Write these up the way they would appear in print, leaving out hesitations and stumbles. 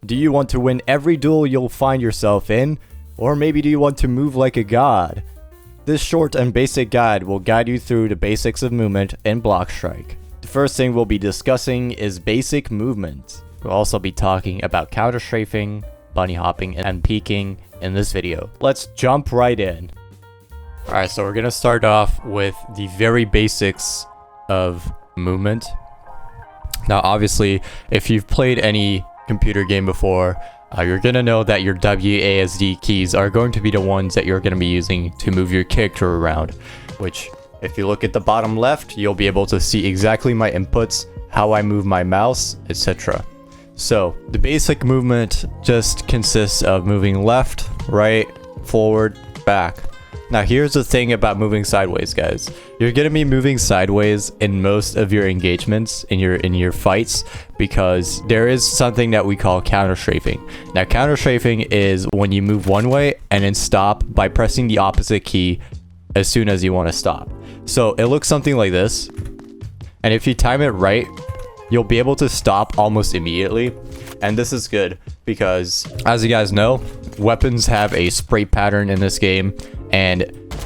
Do you want to win every duel you'll find yourself in? Or maybe do you want to move like a god? This short and basic guide will guide you through the basics of movement in BloxStrike. The first thing we'll be discussing is basic movement. We'll also be talking about counter strafing, bunny hopping, and peeking in this video. Let's jump right in. Alright, so we're gonna start off with the very basics of movement. Now obviously, if you've played any computer game before, you're gonna know that your WASD keys are going to be the ones that you're gonna be using to move your character around, which if you look at the bottom left, you'll be able to see exactly my inputs, how I move my mouse, etc. So the basic movement just consists of moving left, right, forward, back. Now here's the thing about moving sideways, guys. You're gonna be moving sideways in most of your engagements, in your fights, because there is something that we call counter strafing. Now counter strafing is when you move one way and then stop by pressing the opposite key as soon as you want to stop. So it looks something like this, and if you time it right, you'll be able to stop almost immediately. And this is good because, as you guys know, weapons have a spray pattern in this game, and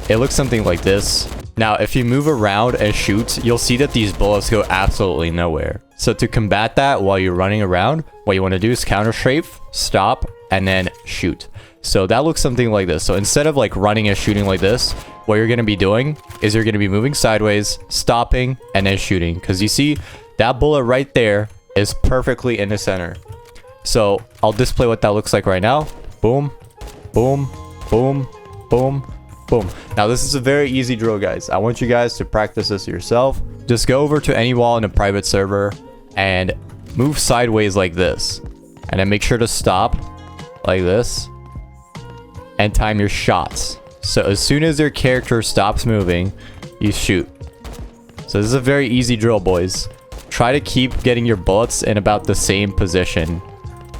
it looks something like this. Now if you move around and shoot, you'll see that these bullets go absolutely nowhere. So to combat that while you're running around, what you want to do is counter strafe, stop, and then shoot. So that looks something like this. So instead of like running and shooting like this, what you're going to be doing is you're going to be moving sideways, stopping, and then shooting, because you see that bullet right there is perfectly in the center. So I'll display what that looks like right now. Boom, boom, boom, boom, boom. Now this is a very easy drill, guys. I want you guys to practice this yourself. Just go over to any wall in a private server and move sideways like this, and then make sure to stop like this and time your shots. So as soon as your character stops moving, you shoot. So this is a very easy drill, boys. Try to keep getting your bullets in about the same position.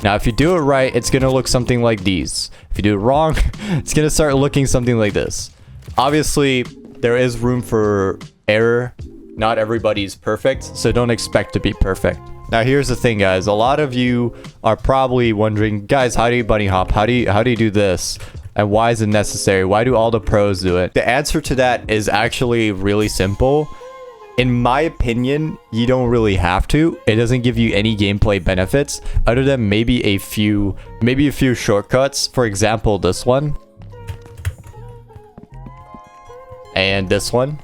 Now if you do it right, it's gonna look something like these. If you do it wrong, it's gonna start looking something like this. Obviously, there is room for error. Not everybody's perfect, so don't expect to be perfect. Now here's the thing, guys. A lot of you are probably wondering, guys, how do you bunny hop? How do you do this? And why is it necessary? Why do all the pros do it? The answer to that is actually really simple. In my opinion, you don't really have to. It doesn't give you any gameplay benefits other than maybe a few shortcuts. For example, this one. And this one.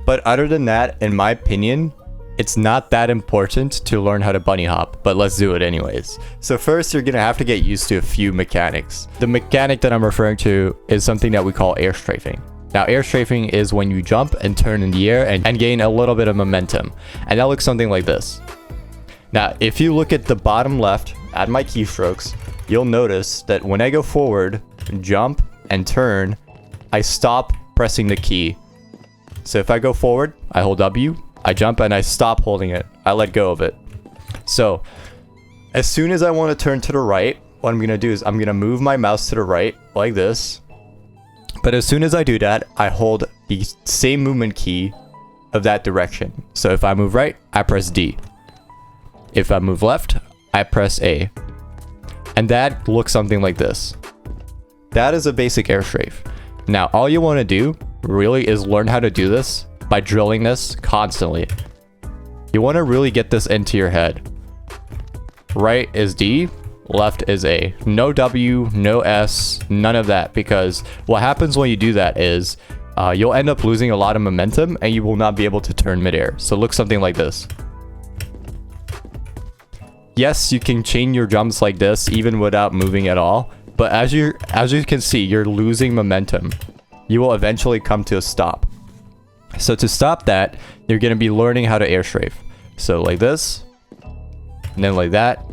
But other than that, in my opinion, it's not that important to learn how to bunny hop, but let's do it anyways. So first, you're gonna have to get used to a few mechanics. The mechanic that I'm referring to is something that we call air strafing. Now air strafing is when you jump and turn in the air and gain a little bit of momentum. And that looks something like this. Now if you look at the bottom left at my keystrokes, you'll notice that when I go forward, jump, and turn, I stop pressing the key. So if I go forward, I hold W, I jump, and I stop holding it. I let go of it. So as soon as I want to turn to the right, what I'm going to do is I'm going to move my mouse to the right like this. But as soon as I do that, I hold the same movement key of that direction. So if I move right, I press D. If I move left, I press A. And that looks something like this. That is a basic air strafe. Now, all you want to do really is learn how to do this by drilling this constantly. You want to really get this into your head. Right is D. Left is A. No W, no S, none of that, because what happens when you do that is you'll end up losing a lot of momentum and you will not be able to turn midair. So it looks something like this. Yes, you can chain your jumps like this even without moving at all, but as you can see, you're losing momentum. You will eventually come to a stop. So to stop that, you're going to be learning how to air strafe. So like this, and then like that,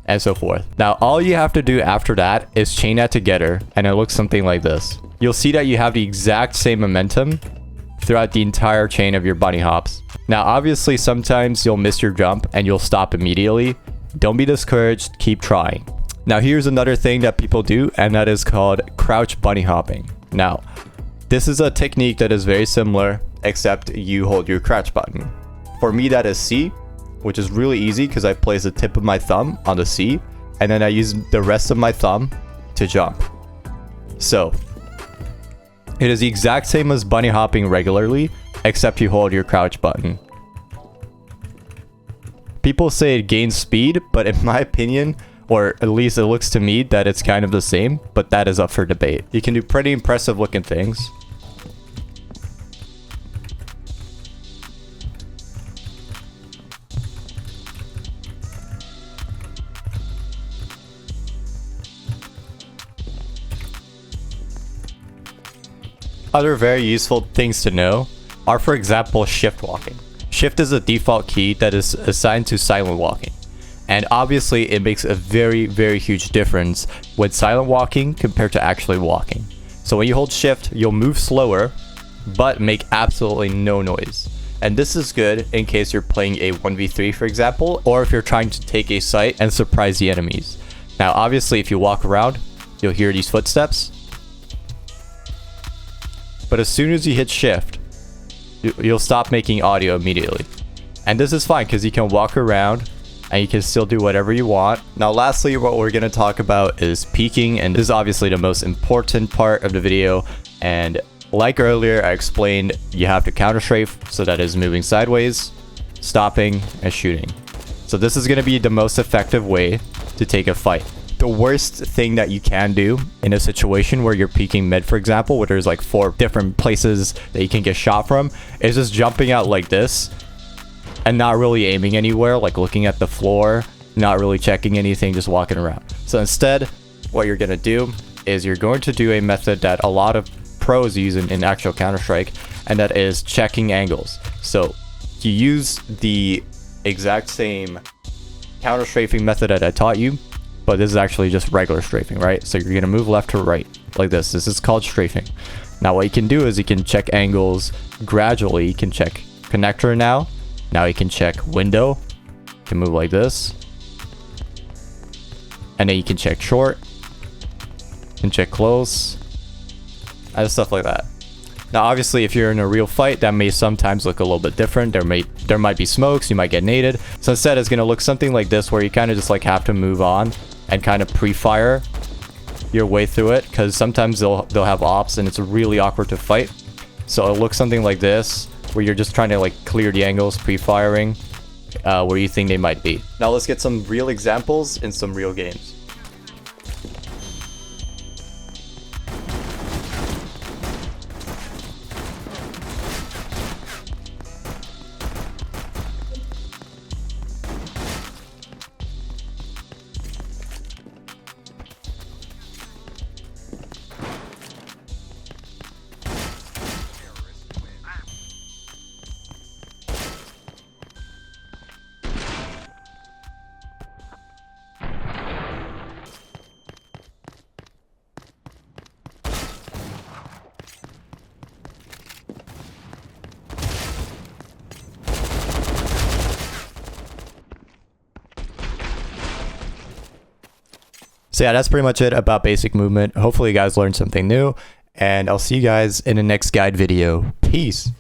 and so forth. Now all you have to do after that is chain that together, and it looks something like this. You'll see that you have the exact same momentum throughout the entire chain of your bunny hops. Now obviously sometimes you'll miss your jump and you'll stop immediately. Don't be discouraged, keep trying. Now here's another thing that people do, and that is called crouch bunny hopping. Now this is a technique that is very similar, except you hold your crouch button. For me that is C, which is really easy because I place the tip of my thumb on the C, and then I use the rest of my thumb to jump. So it is the exact same as bunny hopping regularly, except you hold your crouch button. People say it gains speed, but in my opinion, or at least it looks to me that it's kind of the same, but that is up for debate. You can do pretty impressive looking things. Other very useful things to know are, for example, shift walking. Shift is a default key that is assigned to silent walking. And obviously it makes a very, very huge difference with silent walking compared to actually walking. So when you hold shift, you'll move slower, but make absolutely no noise. And this is good in case you're playing a 1v3, for example, or if you're trying to take a site and surprise the enemies. Now, obviously, if you walk around, you'll hear these footsteps. But as soon as you hit shift, you'll stop making audio immediately. And this is fine because you can walk around and you can still do whatever you want. Now, lastly, what we're going to talk about is peeking, and this is obviously the most important part of the video. And like earlier, I explained you have to counter strafe, so that is moving sideways, stopping, and shooting. So this is going to be the most effective way to take a fight. The worst thing that you can do in a situation where you're peeking mid, for example, where there's like 4 different places that you can get shot from, is just jumping out like this and not really aiming anywhere, like looking at the floor, not really checking anything, just walking around. So instead, what you're going to do is you're going to do a method that a lot of pros use in actual Counter-Strike, and that is checking angles. So you use the exact same counter strafing method that I taught you, but this is actually just regular strafing, right? So you're going to move left to right like this. This is called strafing. Now what you can do is you can check angles gradually. You can check connector now. Now you can check window. You can move like this. And then you can check short. You can check close. And stuff like that. Now obviously if you're in a real fight, that may sometimes look a little bit different. There might be smokes, you might get naded. So instead it's going to look something like this, where you kind of just like have to move on and kind of pre-fire your way through it, because sometimes they'll have ops and it's really awkward to fight. So it'll look something like this, where you're just trying to like clear the angles, pre-firing where you think they might be. Now let's get some real examples in some real games. So yeah, that's pretty much it about basic movement. Hopefully you guys learned something new, and I'll see you guys in the next guide video. Peace.